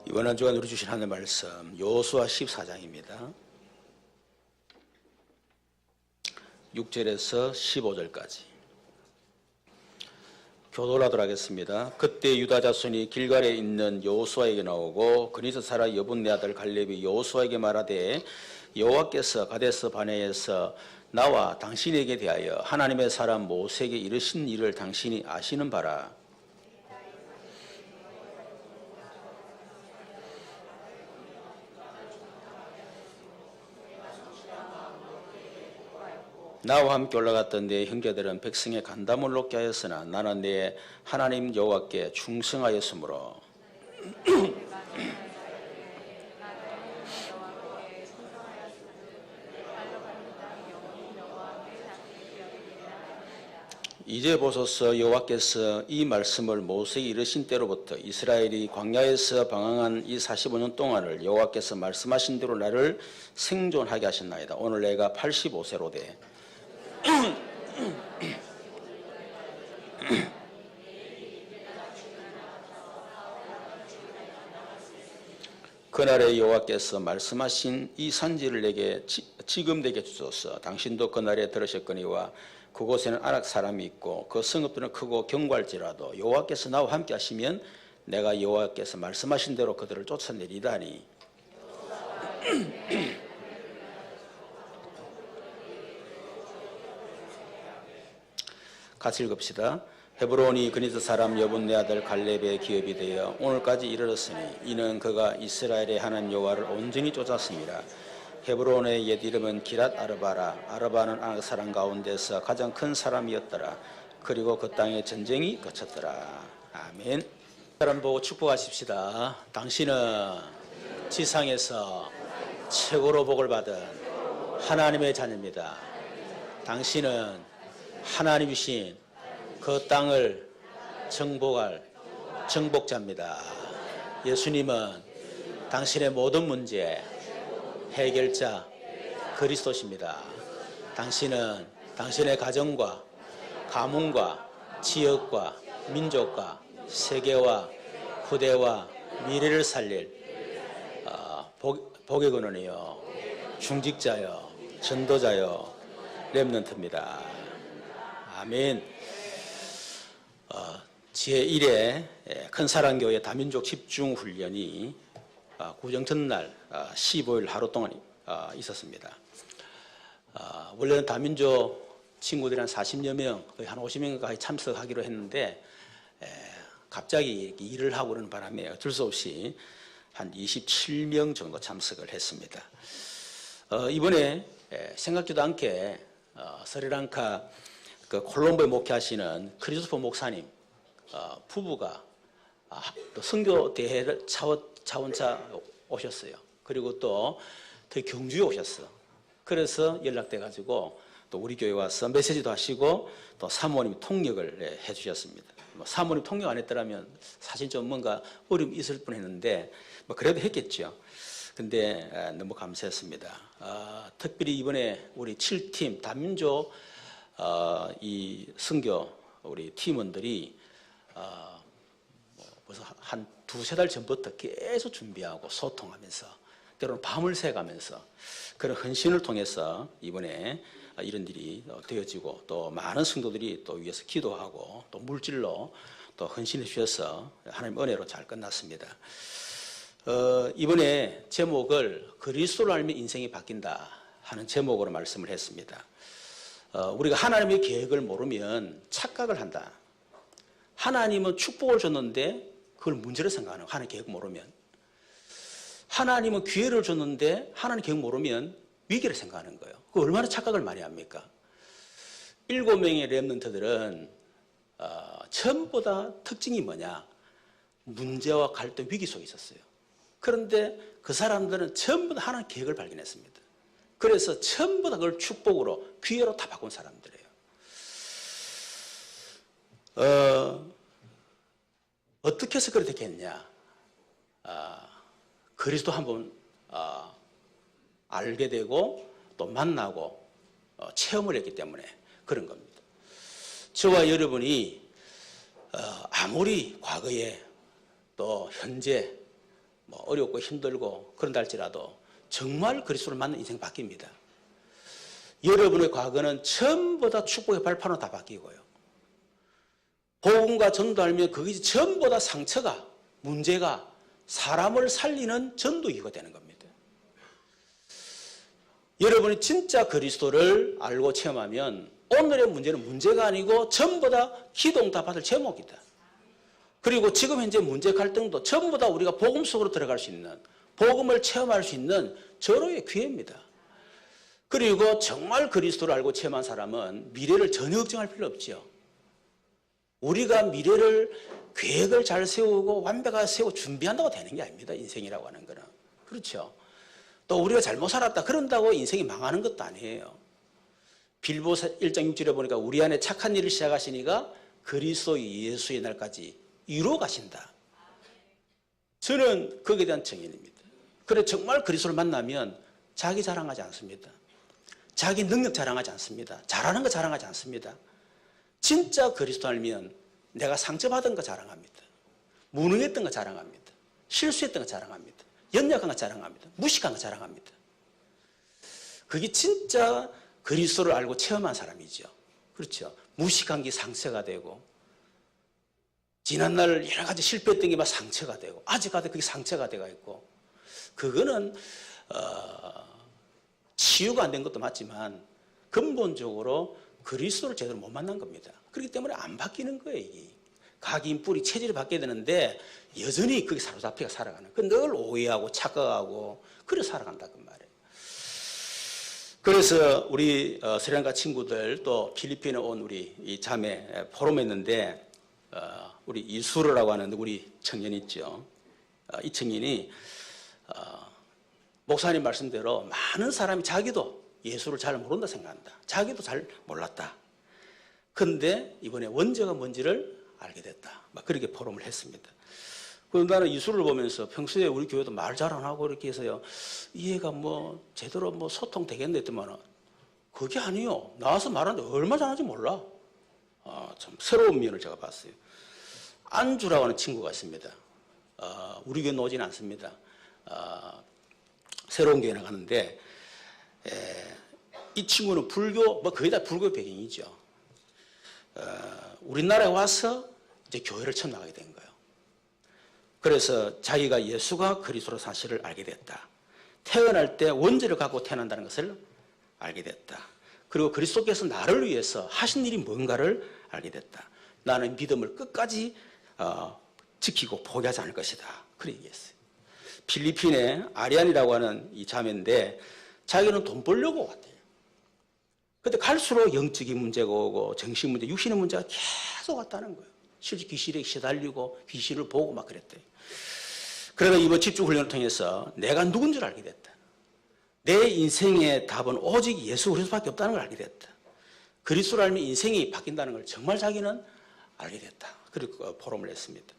이번 한 주간 우리 주신 하나님의 말씀 여호수아 14장입니다. 6절에서 15절까지 교도를 하도록 하겠습니다. 그때 유다 자손이 길갈에 있는 여호수아에게 나오고 그니스 사라 여분네 아들 갈렙이 여호수아에게 말하되 여호와께서 가데스 바네에서 나와 당신에게 대하여 하나님의 사람 모세에게 이르신 일을 당신이 아시는 바라. 나와 함께 올라갔던 내 형제들은 백성의 간담을 높게 하였으나 나는 내 하나님 여호와께 충성하였으므로 이제 보소서 여호와께서 이 말씀을 모세에게 이르신 때로부터 이스라엘이 광야에서 방황한 이 45년 동안을 여호와께서 말씀하신 대로 나를 생존하게 하셨나이다. 오늘 내가 85세로 돼 그날에 여호와께서 말씀하신 이 산지를 내게 지금 내게 주소서. 당신도 그날에 들으셨거니와 그곳에는 아락 사람이 있고 그 성읍들은 크고 견고할지라도 여호와께서 나와 함께 하시면 내가 여호와께서 말씀하신 대로 그들을 쫓아내리다니. 같이 읽읍시다. 헤브론이 그니스 사람 여분네 아들 갈렙의 기업이 되어 오늘까지 이르렀으니 이는 그가 이스라엘의 하나님 여호와를 온전히 쫓았습니다. 헤브론의 옛 이름은 기랏 아르바라. 아르바는 아낙 사람 가운데서 가장 큰 사람이었더라. 그리고 그 땅에 전쟁이 그쳤더라. 아멘. 사람 보고 축복하십시다. 당신은 지상에서 최고로 복을 받은 하나님의 자녀입니다. 당신은 하나님이신 그 땅을 정복할 정복자입니다. 예수님은 당신의 모든 문제 해결자 그리스도십니다. 당신은 당신의 가정과 가문과 지역과 민족과 세계와 후대와 미래를 살릴 복의 근원이요 중직자요 전도자요 렘넌트입니다. 아멘. 제1회 큰사랑교회 다민족 집중훈련이 구정 전날 15일 하루 동안 있었습니다. 원래는 다민족 친구들이 한 40여 명, 거의 한 50명까지 참석하기로 했는데 갑자기 일을 하고 그러는 바람에 어쩔 수 없이 한 27명 정도 참석을 했습니다. 이번에 생각지도 않게 스리랑카 그 콜롬보에 목회하시는 크리스토퍼 목사님 부부가 또 선교 대회를 차원차 오셨어요. 그리고 또 경주에 오셨어. 그래서 연락돼 가지고 또 우리 교회 와서 메시지도 하시고 또 사모님 통역을 해주셨습니다. 뭐 사모님 통역 안 했더라면 사실 좀 뭔가 어려움이 있을 뻔했는데 뭐 그래도 했겠죠. 근데 너무 감사했습니다. 특별히 이번에 우리 7팀 다민족 이 선교 우리 팀원들이 벌써 한 두세 달 전부터 계속 준비하고 소통하면서 때로는 밤을 새가면서 그런 헌신을 통해서 이번에 이런 일이 되어지고 또 많은 성도들이 또 위해서 기도하고 또 물질로 또 헌신해 주셔서 하나님 은혜로 잘 끝났습니다. 이번에 제목을 그리스도를 알면 인생이 바뀐다 하는 제목으로 말씀을 했습니다. 우리가 하나님의 계획을 모르면 착각을 한다. 하나님은 축복을 줬는데 그걸 문제로 생각하는 거예요. 하나님 계획 모르면. 하나님은 기회를 줬는데 하나님 계획 모르면 위기를 생각하는 거예요. 그 얼마나 착각을 많이 합니까? 7명의 렘넌트들은 전부 다 특징이 뭐냐? 문제와 갈등, 위기 속에 있었어요. 그런데 그 사람들은 전부 다 하나님 계획을 발견했습니다. 그래서 전부 다 그걸 축복으로 기회로 다 바꾼 사람들이에요. 어떻게 해서 그렇게 됐냐? 그리스도 한번 알게 되고 또 만나고 체험을 했기 때문에 그런 겁니다. 저와 여러분이 아무리 과거에 또 현재 뭐 어렵고 힘들고 그런다 할지라도 정말 그리스도를 만난 인생 바뀝니다. 여러분의 과거는 전부 다 축복의 발판으로 다 바뀌고요. 복음과 전도하면 그것이 전부 다 상처가, 문제가 사람을 살리는 전도기가 되는 겁니다. 여러분이 진짜 그리스도를 알고 체험하면 오늘의 문제는 문제가 아니고 전부 다 기도응답받을 제목이다. 그리고 지금 현재 문제 갈등도 전부 다 우리가 복음 속으로 들어갈 수 있는, 복음을 체험할 수 있는 절호의 기회입니다. 그리고 정말 그리스도를 알고 체험한 사람은 미래를 전혀 걱정할 필요 없죠. 우리가 미래를 계획을 잘 세우고 완벽하게 세우고 준비한다고 되는 게 아닙니다. 인생이라고 하는 거는. 그렇죠. 또 우리가 잘못 살았다 그런다고 인생이 망하는 것도 아니에요. 빌보서 1장 6절에 보니까 우리 안에 착한 일을 시작하시니까 그리스도 예수의 날까지 이루어 가신다. 저는 거기에 대한 증인입니다. 그래 정말 그리스도를 만나면 자기 자랑하지 않습니다. 자기 능력 자랑하지 않습니다. 잘하는 거 자랑하지 않습니다. 진짜 그리스도 알면 내가 상처받은 거 자랑합니다. 무능했던 거 자랑합니다. 실수했던 거 자랑합니다. 연약한 거 자랑합니다. 무식한 거 자랑합니다. 그게 진짜 그리스도를 알고 체험한 사람이죠. 그렇죠. 무식한 게 상처가 되고 지난날 여러 가지 실패했던 게 막 상처가 되고 아직까지 그게 상처가 되어 있고 그거는 치유가 안 된 것도 맞지만 근본적으로 그리스도를 제대로 못 만난 겁니다. 그렇기 때문에 안 바뀌는 거예요. 이게. 각인 뿌리 체질이 바뀌어야 되는데 여전히 그게 사로잡혀 살아가는. 늘 오해하고 착각하고 그래 살아간다 그 말이에요. 그래서 우리 스리랑카 친구들 또 필리핀에 온 우리 이 자매 포럼했는데 우리 이수르라고 하는 우리 청년 있죠. 이 청년이 목사님 말씀대로 많은 사람이 자기도 예수를 잘 모른다 생각한다. 자기도 잘 몰랐다. 그런데 이번에 원죄가 뭔지를 알게 됐다. 막 그렇게 포럼을 했습니다. 그런데 나는 이수를 보면서 평소에 우리 교회도 말 잘 안 하고 이렇게 해서요. 이해가 뭐 제대로 뭐 소통 되겠네 했더만 그게 아니요. 나와서 말하는데 얼마 잘하는지 몰라. 참 새로운 면을 제가 봤어요. 안주라고 하는 친구가 있습니다. 우리 교회는 오진 않습니다. 새로운 교회 나가는데 이 친구는 불교, 뭐 거의 다 불교 배경이죠. 우리나라에 와서 이제 교회를 처음 나가게 된 거예요. 그래서 자기가 예수가 그리스도로 사실을 알게 됐다. 태어날 때 원죄를 갖고 태어난다는 것을 알게 됐다. 그리고 그리스도께서 나를 위해서 하신 일이 뭔가를 알게 됐다. 나는 믿음을 끝까지 지키고 포기하지 않을 것이다. 그렇게 얘기했어요. 필리핀의 아리안이라고 하는 이 자매인데 자기는 돈 벌려고 왔대요. 근데 갈수록 영적인 문제가 오고 정신 문제, 육신의 문제가 계속 왔다는 거예요. 실제 귀신에 시달리고 귀신을 보고 막 그랬대요. 그러다 이번 집중훈련을 통해서 내가 누군 줄 알게 됐다. 내 인생의 답은 오직 예수 그리스도밖에 없다는 걸 알게 됐다. 그리스도를 알면 인생이 바뀐다는 걸 정말 자기는 알게 됐다. 그리고 포럼을 했습니다.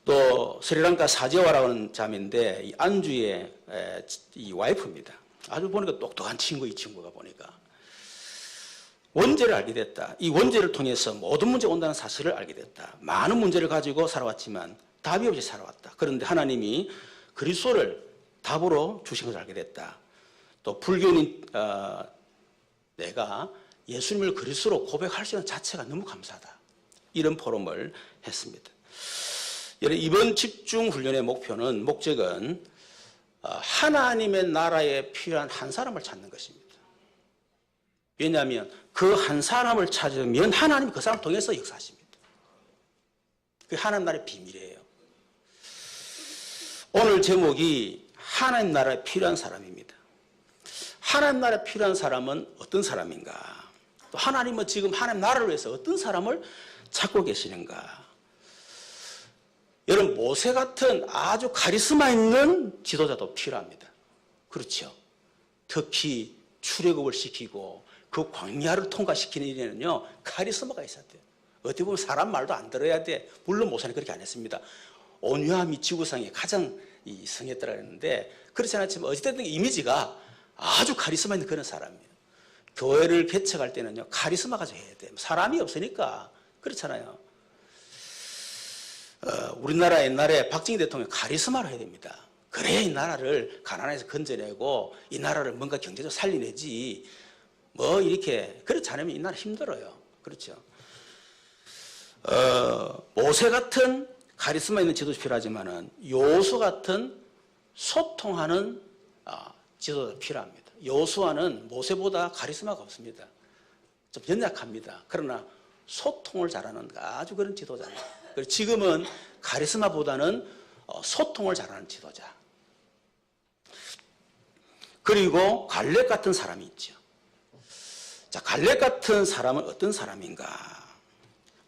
또 스리랑카 사제와라고 하는 자매인데 이 안주의 이 와이프입니다. 아주 보니까 똑똑한 친구, 이 친구가 보니까 원죄를 알게 됐다. 이 원죄를 통해서 모든 문제가 온다는 사실을 알게 됐다. 많은 문제를 가지고 살아왔지만 답이 없이 살아왔다. 그런데 하나님이 그리스도를 답으로 주신 것을 알게 됐다. 또 불교인 내가 예수님을 그리스도로 고백할 수 있는 자체가 너무 감사하다. 이런 포럼을 했습니다. 이번 집중훈련의 목적은 하나님의 나라에 필요한 한 사람을 찾는 것입니다. 왜냐하면 그 한 사람을 찾으면 하나님이 그 사람을 통해서 역사하십니다. 그게 하나님 나라의 비밀이에요. 오늘 제목이 하나님 나라에 필요한 사람입니다. 하나님 나라에 필요한 사람은 어떤 사람인가? 또 하나님은 지금 하나님 나라를 위해서 어떤 사람을 찾고 계시는가? 여러분 모세 같은 아주 카리스마 있는 지도자도 필요합니다. 그렇죠. 특히 출애굽을 시키고 그 광야를 통과시키는 일에는요 카리스마가 있어야 돼요. 어떻게 보면 사람 말도 안 들어야 돼. 물론 모세는 그렇게 안 했습니다. 온유함이 지구상에 가장 성했더라 했는데 그렇지 않았지만 어찌됐든 이미지가 아주 카리스마 있는 그런 사람이에요. 교회를 개척할 때는요 카리스마 가지고 해야 돼요. 사람이 없으니까 그렇잖아요. 우리나라 옛날에 박정희 대통령 카리스마를 해야 됩니다. 그래야 이 나라를 가난에서 건져내고 이 나라를 뭔가 경제적으로 살려내지. 뭐 이렇게 그렇지 않으면 이 나라 힘들어요. 그렇죠. 모세 같은 카리스마 있는 지도자 필요하지만은 요수 같은 소통하는 지도자 필요합니다. 요수아는 모세보다 카리스마가 없습니다. 좀 연약합니다. 그러나 소통을 잘하는 아주 그런 지도자입니다. 그리고 지금은 카리스마보다는 소통을 잘하는 지도자. 그리고 갈렙 같은 사람이 있죠. 자, 갈렙 같은 사람은 어떤 사람인가?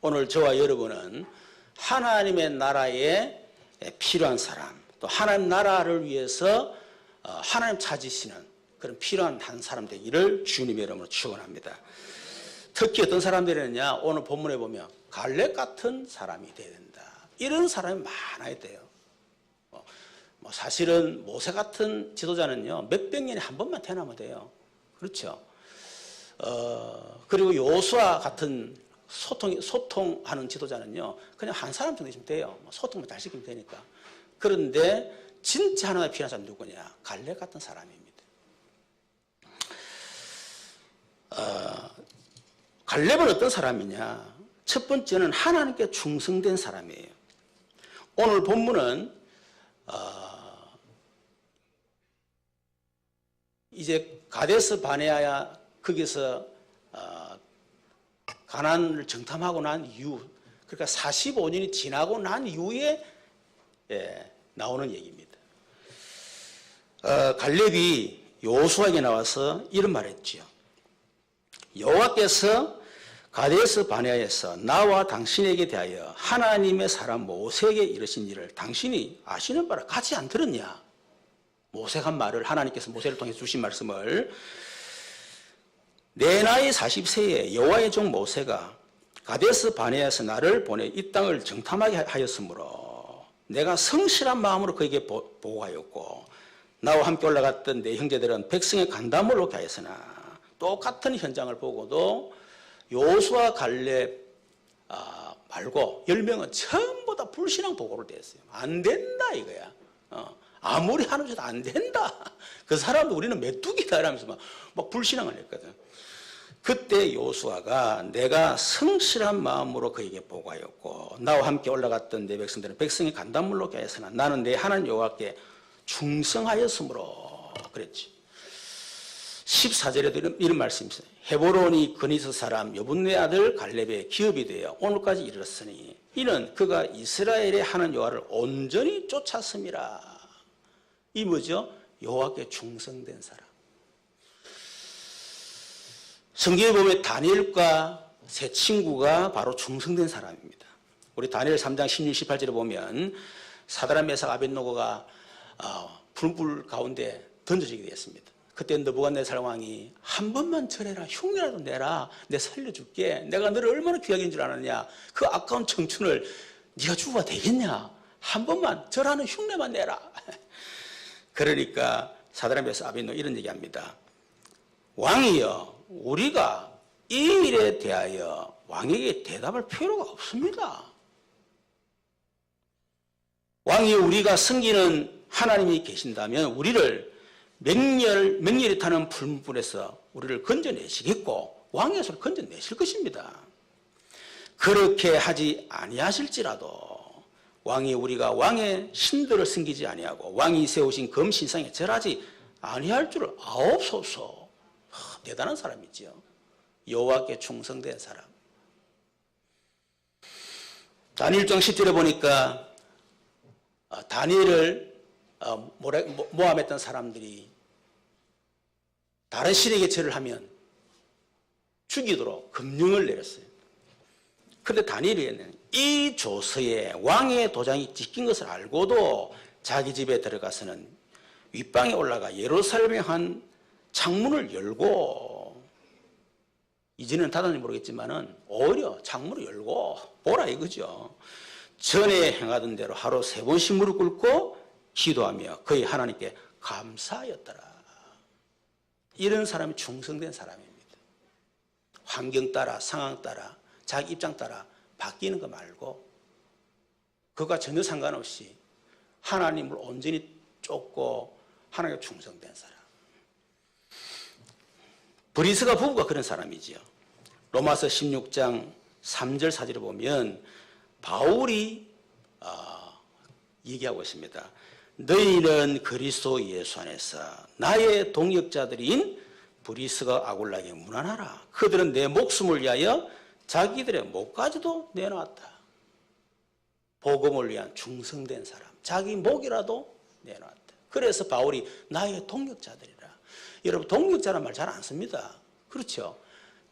오늘 저와 여러분은 하나님의 나라에 필요한 사람, 또 하나님 나라를 위해서 하나님 찾으시는 그런 필요한 한 사람 되기를 주님의 이름으로 축원합니다. 특히 어떤 사람들이냐? 오늘 본문에 보면 갈렙 같은 사람이 되어야 된다. 이런 사람이 많아야 돼요. 사실은 모세 같은 지도자는요, 몇백 년에 한 번만 태어나면 돼요. 그렇죠. 그리고 요수아 같은 소통하는 지도자는요, 그냥 한 사람 정도 있으면 돼요. 소통만 잘 시키면 되니까. 그런데 진짜 하나가 필요한 사람이 누구냐? 갈렙 같은 사람입니다. 갈렙은 어떤 사람이냐? 첫 번째는 하나님께 충성된 사람이에요. 오늘 본문은 이제 가데스 바네아야 거기서 가나안을 정탐하고 난 이후, 그러니까 45년이 지나고 난 이후에 나오는 얘기입니다. 갈렙이 요수아에게 나와서 이런 말을 했지요. 여호와께서 가데스 바네아에서 나와 당신에게 대하여 하나님의 사람 모세에게 이르신 일을 당신이 아시는 바라 같이 안 들었냐? 모세가 한 말을, 하나님께서 모세를 통해 주신 말씀을, 내 나이 40세에 여호와의 종 모세가 가데스 바네아에서 나를 보내 이 땅을 정탐하게 하였으므로 내가 성실한 마음으로 그에게 보고하였고 나와 함께 올라갔던 내 형제들은 백성의 간담을 놓게 하였으나, 똑같은 현장을 보고도 요수아 갈렙 말고 10명은 전부 다 불신앙 보고를 냈어요. 안 된다 이거야. 아무리 하는 짓도 안 된다. 그 사람도 우리는 메뚜기다 이러면서 막 불신앙을 했거든. 그때 요수아가 내가 성실한 마음으로 그에게 보고하였고 나와 함께 올라갔던 내 백성들은 백성이 간단물로 깨어서나 나는 내 하나님 여호와께 충성하였으므로 그랬지. 14절에도 이런 말씀이 있어요. 헤브론이 그니스 사람 여분네 아들 갈렙의 기업이 되어 오늘까지 이르렀으니 이는 그가 이스라엘의 하나님 여호와를 온전히 쫓았음이라. 이 뭐죠? 여호와께 충성된 사람. 성경에 보면 다니엘과 세 친구가 바로 충성된 사람입니다. 우리 다니엘 3장 16, 18절에 보면 사드락 메삭 아벳노고가 불불 가운데 던져지게 되었습니다. 그때 느부갓네살 왕이 한 번만 절해라, 흉내라도 내라, 내 살려줄게. 내가 너를 얼마나 귀하게 인 줄 아느냐. 그 아까운 청춘을 네가 죽어도 되겠냐. 한 번만 절하는 흉내만 내라. 그러니까 사드락 메삭 아벳노고 이런 얘기합니다. 왕이여, 우리가 이 일에 대하여 왕에게 대답할 필요가 없습니다. 왕이 우리가 섬기는 하나님이 계신다면 우리를 맹렬히 타는 불문에서 우리를 건져내시겠고 왕의 손을 건져내실 것입니다. 그렇게 하지 아니하실지라도 왕이 우리가 왕의 신들을 섬기지 아니하고 왕이 세우신 금신상에 절하지 아니할 줄을 아옵소서. 대단한 사람이지요. 여호와께 충성된 사람. 다니엘 1장 10절에 보니까 다니엘을 모함했던 사람들이 다른 신에게 절을 하면 죽이도록 금령을 내렸어요. 그런데 다니엘이 이 조서에 왕의 도장이 찍힌 것을 알고도 자기 집에 들어가서는 윗방에 올라가 예루살렘에 한 창문을 열고, 이제는 닫았는지 모르겠지만은 오히려 창문을 열고 보라 이거죠. 전에 행하던 대로 하루 3번씩 무릎 꿇고 기도하며 거의 하나님께 감사하였더라. 이런 사람이 충성된 사람입니다. 환경 따라, 상황 따라, 자기 입장 따라 바뀌는 거 말고 그가 전혀 상관없이 하나님을 온전히 쫓고 하나님께 충성된 사람. 브리스가 부부가 그런 사람이지요. 로마서 16장 3절 4절을 보면 바울이 얘기하고 있습니다. 너희는 그리스도 예수 안에서 나의 동역자들인 브리스가 아굴라에게 문안하라. 그들은 내 목숨을 위하여 자기들의 목까지도 내놓았다. 복음을 위한 충성된 사람. 자기 목이라도 내놓았다. 그래서 바울이 나의 동역자들이라. 여러분 동역자란 말 잘 안 씁니다. 그렇죠?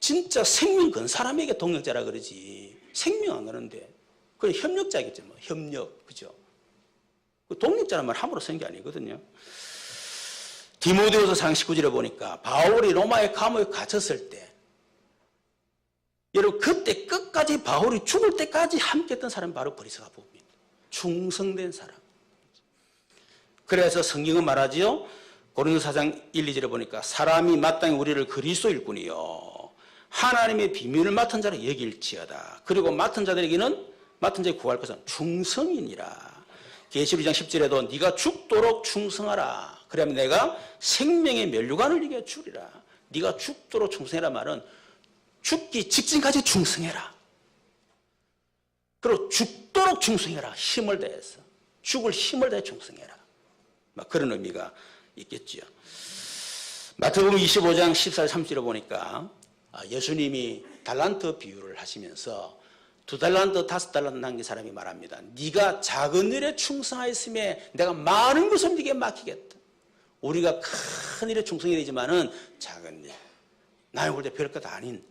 진짜 생명 건 사람에게 동역자라 그러지. 생명 안 거는데. 그래 협력자겠죠. 뭐. 협력. 그죠? 동역자란 말 함부로 쓴 게 아니거든요. 디모데후서 4장 19절에 보니까 바울이 로마의 감옥에 갇혔을 때 여러분 그때 끝까지 바울이 죽을 때까지 함께했던 사람이 바로 브리스가 부부입니다. 충성된 사람. 그래서 성경은 말하지요. 고린도서 4장 1, 2절에 보니까 사람이 마땅히 우리를 그리스도 일꾼이요 하나님의 비밀을 맡은 자로 여길지어다. 그리고 맡은 자들에게는 맡은 자에 구할 것은 충성이니라. 계시록 2장 10절에도 네가 죽도록 충성하라. 그러면 내가 생명의 면류관을 네게 주리라. 네가 죽도록 충성해라 말은 죽기 직전까지 충성해라. 그리고 죽도록 충성해라. 힘을 다해서. 죽을 힘을 다해 충성해라. 막 그런 의미가 있겠죠. 마태복음 25장 14절 30절에 보니까 예수님이 달란트 비유를 하시면서 2달란트 5달란트 남긴 사람이 말합니다. 네가 작은 일에 충성하였음에 내가 많은 것을 네게 맡기겠다. 우리가 큰 일에 충성해야 되지만은 작은 일, 남이 볼 때 별것 아닌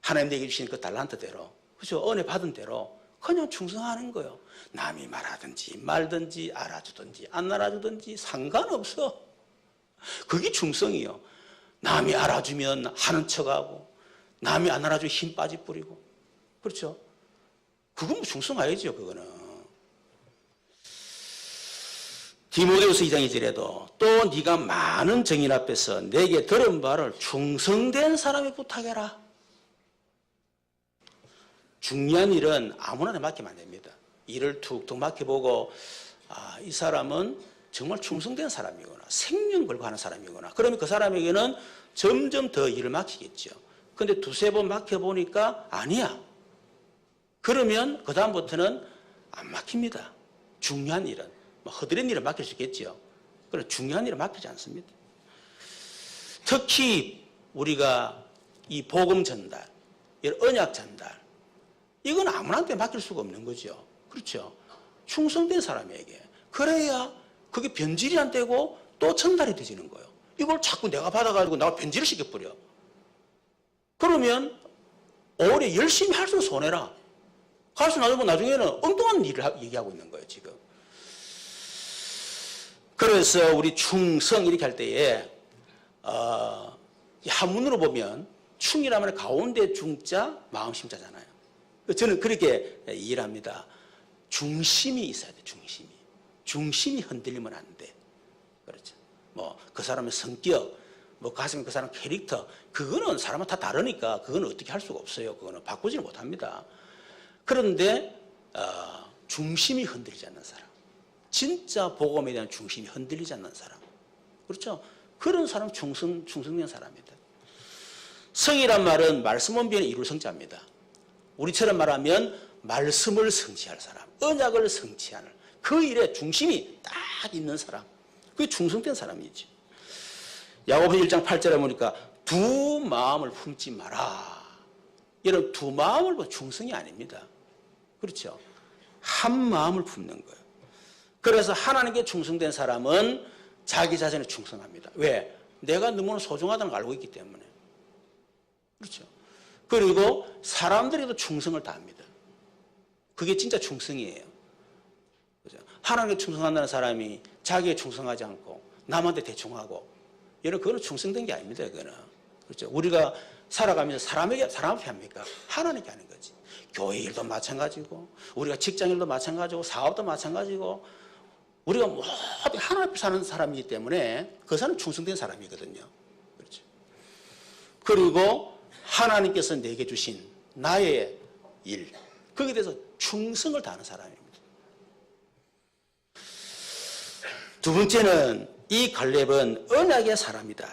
하나님 내게 주신 그 달란트대로, 그죠? 은혜 받은 대로 그냥 충성하는 거예요. 남이 말하든지 말든지 알아주든지 안 알아주든지 상관없어. 그게 충성이요. 남이 알아주면 하는 척하고 남이 안 알아주면 힘 빠지 뿌리고, 그렇죠? 그건 뭐 충성 아니죠, 그거는. 디모데후서 2장 2절에도 또 네가 많은 정인 앞에서 내게 들은 바를 충성된 사람에 부탁해라. 중요한 일은 아무나 맡기면 안 됩니다. 일을 툭툭 맡겨보고 이 사람은 정말 충성된 사람이거나 생명 걸고 하는 사람이거나 그러면 그 사람에게는 점점 더 일을 맡기겠죠. 그런데 두세 번 맡겨보니까 아니야. 그러면 그 다음부터는 안 맡깁니다. 중요한 일은. 허드렛 일은 맡길 수 있겠죠. 그러나 중요한 일은 맡기지 않습니다. 특히 우리가 이 복음 전달, 언약 전달, 이건 아무나한테 맡길 수가 없는 거죠. 그렇죠. 충성된 사람에게. 그래야 그게 변질이 안 되고 또 전달이 되지는 거예요. 이걸 자꾸 내가 받아가지고 내가 변질을 시켜버려. 그러면 오히려 열심히 할수록 손해라. 할수 놔두고 나중에는 엉뚱한 일을 얘기하고 있는 거예요, 지금. 그래서 우리 충성 이렇게 할 때에 한문으로 보면 충이라면 가운데 중자, 마음 심자잖아요. 저는 그렇게 이해를 합니다. 중심이 있어야 돼, 중심이. 중심이 흔들리면 안 돼. 그렇죠. 뭐, 그 사람의 성격, 뭐, 가슴 그 사람 캐릭터, 그거는 사람은 다 다르니까 그거는 어떻게 할 수가 없어요. 그거는 바꾸지는 못합니다. 그런데, 중심이 흔들리지 않는 사람. 진짜 복음에 대한 중심이 흔들리지 않는 사람. 그렇죠. 그런 사람 충성된 사람입니다. 성이란 말은 말씀 원변의 이룰 성자입니다. 우리처럼 말하면 말씀을 성취할 사람, 언약을 성취하는 그 일에 중심이 딱 있는 사람, 그게 충성된 사람이지. 야고보서 1장 8절에 보니까 두 마음을 품지 마라. 이런 두 마음을 보면 충성이 아닙니다. 그렇죠. 한 마음을 품는 거예요. 그래서 하나님께 충성된 사람은 자기 자신에 충성합니다. 왜? 내가 너무나 소중하다는 걸 알고 있기 때문에. 그렇죠. 그리고 사람들에도 충성을 다합니다. 그게 진짜 충성이에요. 그렇죠? 하나님께 충성한다는 사람이 자기에 충성하지 않고 남한테 대충하고 이런 그거는 충성된 게 아닙니다. 그거는. 그렇죠. 우리가 살아가면서 사람 앞에 합니까? 하나님께 하는 거지. 교회 일도 마찬가지고 우리가 직장 일도 마찬가지고 사업도 마찬가지고 우리가 모두 하나님 앞에 사는 사람이기 때문에 그 사람은 충성된 사람이거든요. 그렇죠. 그리고 하나님께서 내게 주신 나의 일, 거기에 대해서 충성을 다하는 사람입니다. 두 번째는 이 갈렙은 언약의 사람이다.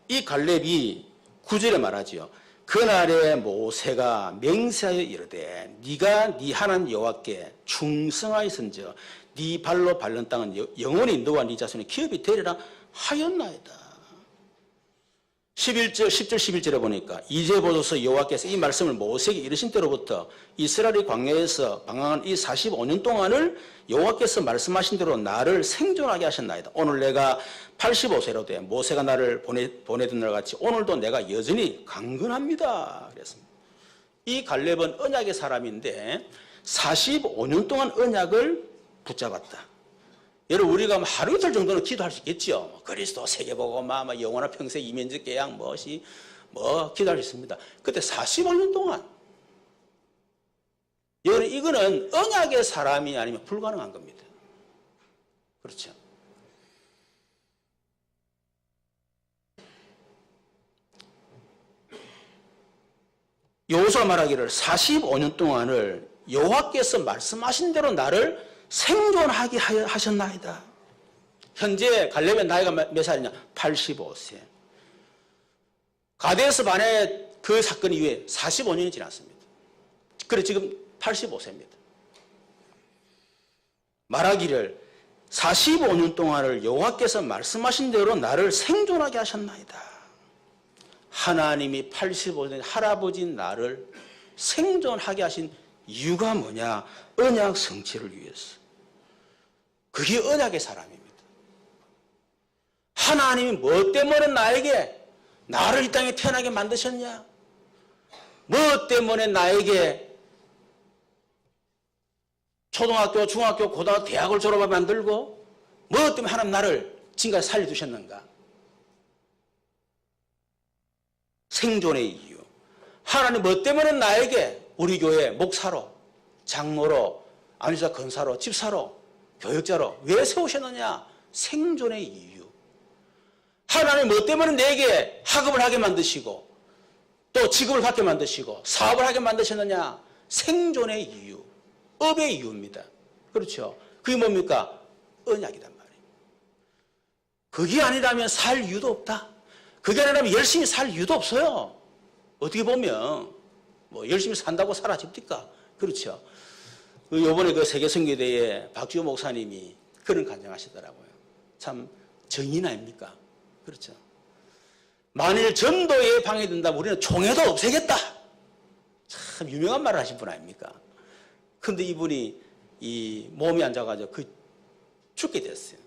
이 갈렙이 9절에 말하지요. 그날에 모세가 맹세하여 이르되 네가 네 하나님 여호와께 충성하였은즉 네 발로 밟는 땅은 영원히 너와 네 자손의 기업이 되리라 하였나이다. 10절 11절에 보니까 이제 보소서 여호와께서 이 말씀을 모세에게 이르신 때로부터 이스라엘이 광야에서 방황한 이 45년 동안을 여호와께서 말씀하신 대로 나를 생존하게 하셨나이다. 오늘 내가 85세로 돼 모세가 나를 보내던 날 같이 오늘도 내가 여전히 강건합니다. 그랬습니다. 이 갈렙은 언약의 사람인데 45년 동안 언약을 붙잡았다. 여러분 우리가 하루 이틀 정도는 기도할 수 있겠죠. 그리스도 세계보고 영원한 평생 이면적 계약 기도할 수 있습니다. 그때 45년 동안 여러분 이거는 언약의 사람이 아니면 불가능한 겁니다. 그렇죠. 여호수아 말하기를 45년 동안을 여호와께서 말씀하신 대로 나를 생존하게 하셨나이다. 현재 갈렙의 나이가 몇 살이냐? 85세. 가데스 바네 그 사건 이후에 45년이 지났습니다. 그래 지금 85세입니다. 말하기를 45년 동안을 여호와께서 말씀하신 대로 나를 생존하게 하셨나이다. 하나님이 85년 할아버지인 나를 생존하게 하신 이유가 뭐냐? 언약 성취를 위해서. 그게 언약의 사람입니다. 하나님이 뭐 때문에 나를 이 땅에 태어나게 만드셨냐? 뭐 때문에 나에게 초등학교, 중학교, 고등학교, 대학을 졸업하게 만들고 뭐 때문에 하나님 나를 지금까지 살려두셨는가? 생존의 이유. 하나님 뭐 때문에 나에게 우리 교회 목사로, 장로로, 안수사 건사로, 집사로, 교육자로 왜 세우셨느냐? 생존의 이유. 하나님 뭐 때문에 내게 학업을 하게 만드시고 또 직업을 갖게 만드시고 사업을 하게 만드셨느냐? 생존의 이유. 업의 이유입니다. 그렇죠? 그게 뭡니까? 언약이단 말이에요. 그게 아니라면 살 이유도 없다. 그게 아니라면 열심히 살 이유도 없어요. 어떻게 보면 열심히 산다고 사라집니까? 그렇죠. 요번에 그 세계선교대회에 박주호 목사님이 그런 간증하시더라고요. 참 정인 아닙니까? 그렇죠. 만일 전도에 방해된다면 우리는 총회도 없애겠다. 참 유명한 말을 하신 분 아닙니까? 근데 이분이 이 몸이 안 좋아가지고 죽게 됐어요.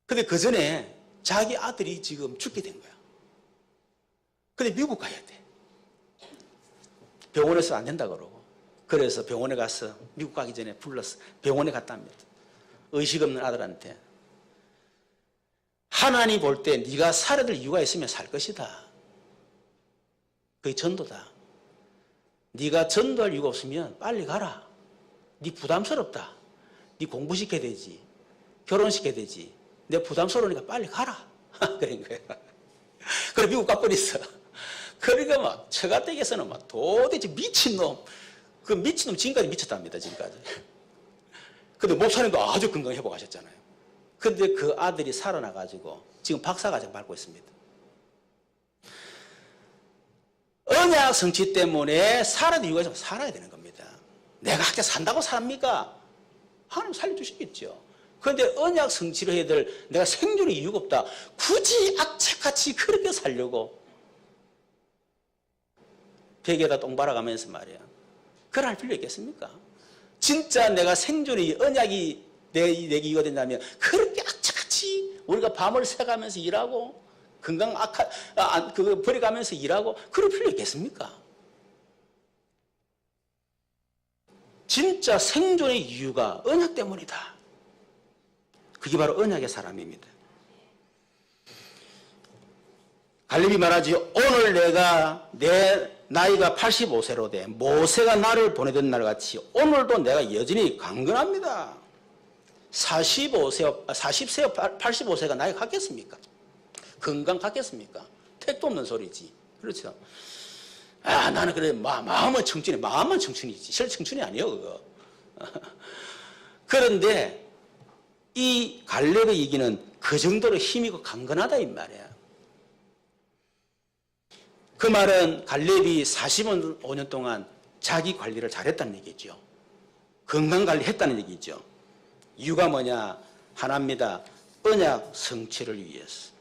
근데 그 전에 자기 아들이 지금 죽게 된 거야. 근데 미국 가야 돼. 병원에서 안 된다 그러고. 그래서 병원에 가서 미국 가기 전에 불렀어. 병원에 갔답니다. 의식 없는 아들한테. 하나님 볼 때 네가 살아야 될 이유가 있으면 살 것이다. 그게 전도다. 네가 전도할 이유가 없으면 빨리 가라. 네 부담스럽다. 네 공부시켜야 되지. 결혼시켜야 되지. 내 부담스러우니까 빨리 가라. 그런 거야. 그래 미국 가버렸어. 그러니까 막 처가댁에서는 막 도대체 미친놈. 그 미친놈 지금까지 미쳤답니다. 지금까지. 근데 목사님도 아주 건강 회복하셨잖아요. 근데 그 아들이 살아나가지고 지금 박사과정 밟고 있습니다. 언약 성취 때문에 살아야 될 이유가 있으면 살아야 되는 겁니다. 내가 학교 산다고 삽니까? 하나님 살려주시겠죠. 그런데 언약 성취를 해야 될 내가 생존의 이유가 없다. 굳이 악착같이 그렇게 살려고 벽에다 똥 발아가면서 말이야. 그걸 할 필요 있겠습니까? 진짜 내가 생존의 언약이 내게 이유가 된다면 그렇게 악착같이 우리가 밤을 새가면서 일하고 건강 그거 버려가면서 일하고 그럴 필요 있겠습니까? 진짜 생존의 이유가 언약 때문이다. 그게 바로 언약의 사람입니다. 갈렙이 말하지 오늘 내가 내 나이가 85세로 돼 모세가 나를 보내던 날 같이 오늘도 내가 여전히 강건합니다. 40세, 85세가 나이가 같겠습니까? 건강 같겠습니까? 택도 없는 소리지. 그렇죠? 나는 그래 마음은 청춘이 마음은 청춘이지. 실제 청춘이 아니에요 그거. 그런데 이 갈렙의 얘기는 그 정도로 힘이고 강건하다 이 말이야. 그 말은 갈렙이 45년 동안 자기 관리를 잘했다는 얘기죠. 건강관리했다는 얘기죠. 이유가 뭐냐? 하나입니다. 언약 성취를 위해서.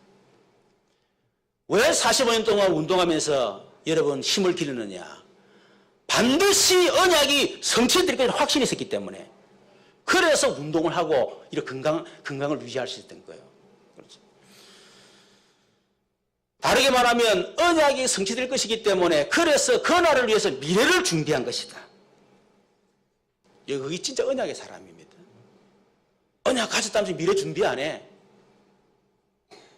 왜 45년 동안 운동하면서 여러분 힘을 기르느냐? 반드시 언약이 성취될 것을 확신이 있었기 때문에. 그래서 운동을 하고 이렇게 건강을 유지할 수 있던 거예요. 그렇죠. 다르게 말하면 언약이 성취될 것이기 때문에 그래서 그 날을 위해서 미래를 준비한 것이다. 여기 진짜 언약의 사람입니다. 언약 가졌다면서 미래 준비 안 해.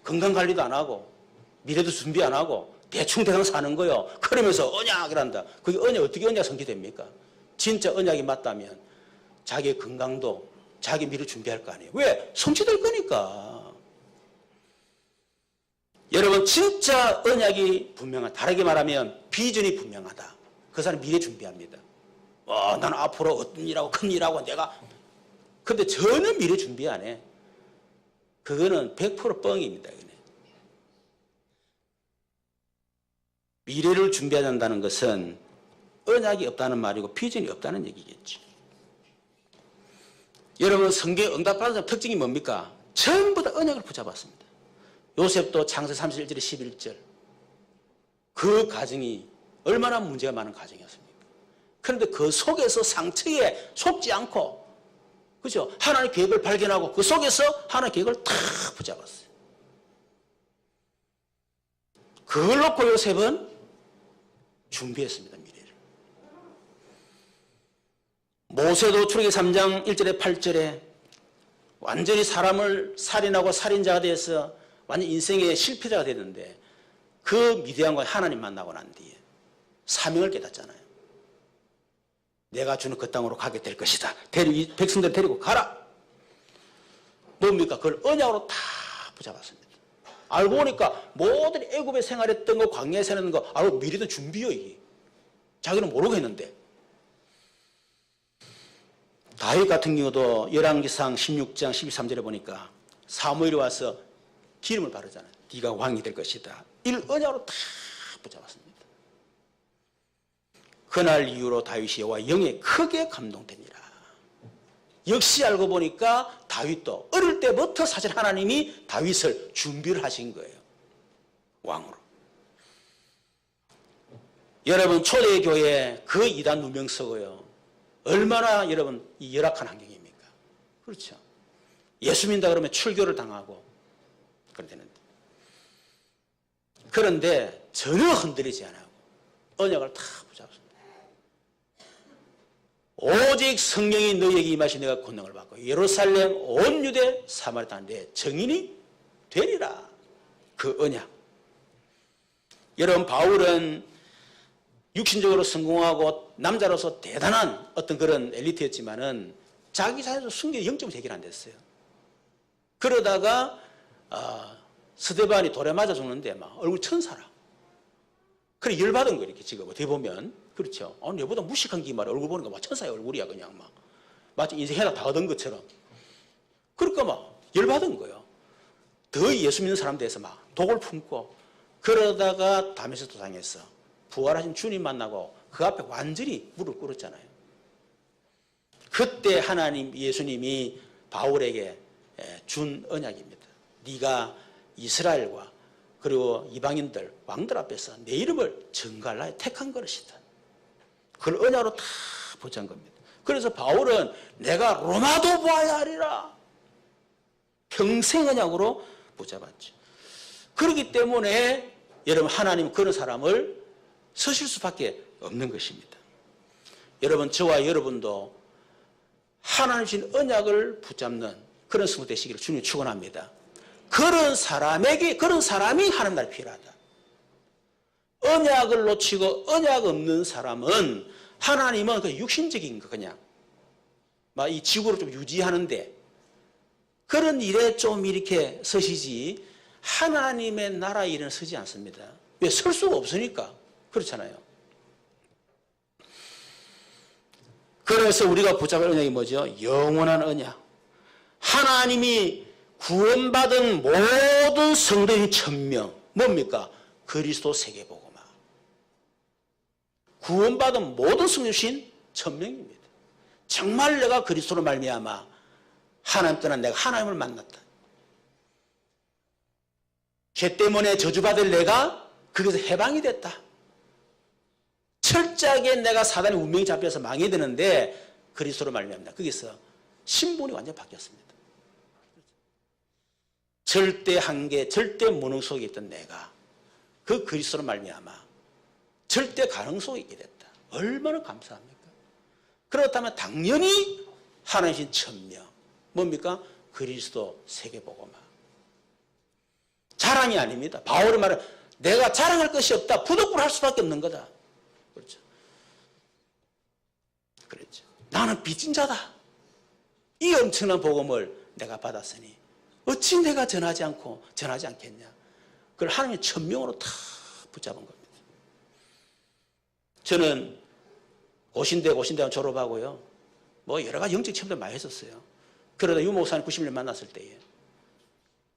건강관리도 안 하고 미래도 준비 안 하고 대충 사는 거요. 그러면서 언약이란다. 그게 어떻게 언약 성취됩니까? 진짜 언약이 맞다면 자기의 건강도 자기 미래 준비할 거 아니에요. 왜? 성취될 거니까. 여러분 진짜 언약이 분명하다. 다르게 말하면 비전이 분명하다. 그 사람 미래 준비합니다. 나는 앞으로 어떤 일하고 큰 일하고 내가 근데 전혀 미래 준비 안 해. 그거는 100% 뻥입니다. 미래를 준비해야 한다는 것은 언약이 없다는 말이고 비전이 없다는 얘기겠죠. 여러분 성경 응답받은 사람 특징이 뭡니까? 전부 다 언약을 붙잡았습니다. 요셉도 창세 31절에 11절. 그 가정이 얼마나 문제가 많은 가정이었습니까? 그런데 그 속에서 상처에 속지 않고 그죠? 하나님의 계획을 발견하고 그 속에서 하나님의 계획을 탁 붙잡았어요. 그걸 놓고 요셉은 준비했습니다. 미래를. 모세도 출애굽기 3장 1절에 8절에 완전히 사람을 살인하고 살인자가 돼서 완전 인생의 실패자가 됐는데 그 미디안과 하나님 만나고 난 뒤에 사명을 깨닫잖아요. 내가 주는 그 땅으로 가게 될 것이다. 백성들 데리고 가라. 뭡니까? 그걸 언약으로 다 붙잡았습니다. 알고 보니까 모든 애굽에 생활했던 거, 광야에 사는 거, 알고 미래도 준비요, 이게. 자기는 모르고 했는데. 다윗 같은 경우도 열왕기상 16장 13절에 보니까 사무엘이 와서 기름을 바르잖아요. 네가 왕이 될 것이다. 이를 언약으로 다 붙잡았습니다. 그날 이후로 다윗이 여호와의 영에 크게 감동되니라. 역시 알고 보니까 다윗도 어릴 때부터 사실 하나님이 다윗을 준비를 하신 거예요. 왕으로. 여러분 초대교회 그 이단 누명서고요. 얼마나 여러분 이 열악한 환경입니까? 그렇죠. 예수 믿는다 그러면 출교를 당하고 그런데 그런데 전혀 흔들리지 않고 언약을 다 붙잡습니다. 오직 성령이 너희에게 임하시 내가 권능을 받고 예루살렘 온 유대 사마리아 땅 내 증인이 되리라. 그 언약. 여러분 바울은 육신적으로 성공하고 남자로서 대단한 어떤 그런 엘리트였지만은 자기 자신도 순결 0.1 해결 안 됐어요. 그러다가 스데반이 돌에 맞아 죽는데 막 얼굴 천사라. 그래 열받은 거 이렇게 지금 어떻게 보면 그렇죠. 얘보다 무식한 게 말이야. 얼굴 보니까 막 천사의 얼굴이야 그냥 막 마치 인생 해다 다 얻은 것처럼. 그러니까 막 열받은 거예요. 더 예수 믿는 사람 돼서 막 독을 품고 그러다가 다메섹도 당했어. 부활하신 주님 만나고 그 앞에 완전히 무릎 꿇었잖아요. 그때 하나님 예수님이 바울에게 준 언약입니다. 네가 이스라엘과 그리고 이방인들 왕들 앞에서 내 이름을 증거하려 택한 것이다. 그걸 언약으로 다 보장한 겁니다. 그래서 바울은 내가 로마도 보아야 하리라. 평생 언약으로 붙잡았죠. 그렇기 때문에 여러분 하나님 그런 사람을 서실 수밖에 없는 것입니다. 여러분 저와 여러분도 하나님 주신 언약을 붙잡는 그런 성도 되시기를 주님 축원합니다. 그런 사람이 하나님 나라에 필요하다. 언약을 놓치고 언약 없는 사람은 하나님은 그냥 육신적인 거 그냥 막 이 지구를 좀 유지하는데 그런 일에 좀 이렇게 서시지 하나님의 나라 일은 서지 않습니다. 왜? 설 수가 없으니까. 그렇잖아요. 그래서 우리가 붙잡을 언약이 뭐죠? 영원한 언약. 하나님이 구원받은 모든 성도인 1000명. 뭡니까? 그리스도 세계복음화. 구원받은 모든 성도신 1000명입니다. 정말 내가 그리스도로 말미암아 하나님 떠난 내가 하나님을 만났다. 죄 때문에 저주받을 내가 거기서 해방이 됐다. 철저하게 내가 사단의 운명이 잡혀서 망해야 되는데 그리스도로 말미암다. 거기서 신분이 완전히 바뀌었습니다. 절대 한계, 절대 무능 속에 있던 내가 그 그리스도로 말미암아 절대 가능 속에 있게 됐다. 얼마나 감사합니까? 그렇다면 당연히 하나님이신 1000명. 뭡니까? 그리스도 세계복음화. 자랑이 아닙니다. 바울의 말은 내가 자랑할 것이 없다. 부득불 할 수밖에 없는 거다. 그렇죠. 그랬죠. 나는 빚진 자다. 이 엄청난 복음을 내가 받았으니 어찌 내가 전하지 않겠냐. 그걸 하나님이 1000명으로 다 붙잡은 겁니다. 저는 고신대 졸업하고요. 뭐 여러 가지 영적 체험도 많이 했었어요. 그러다 유 목사님 90년 만났을 때에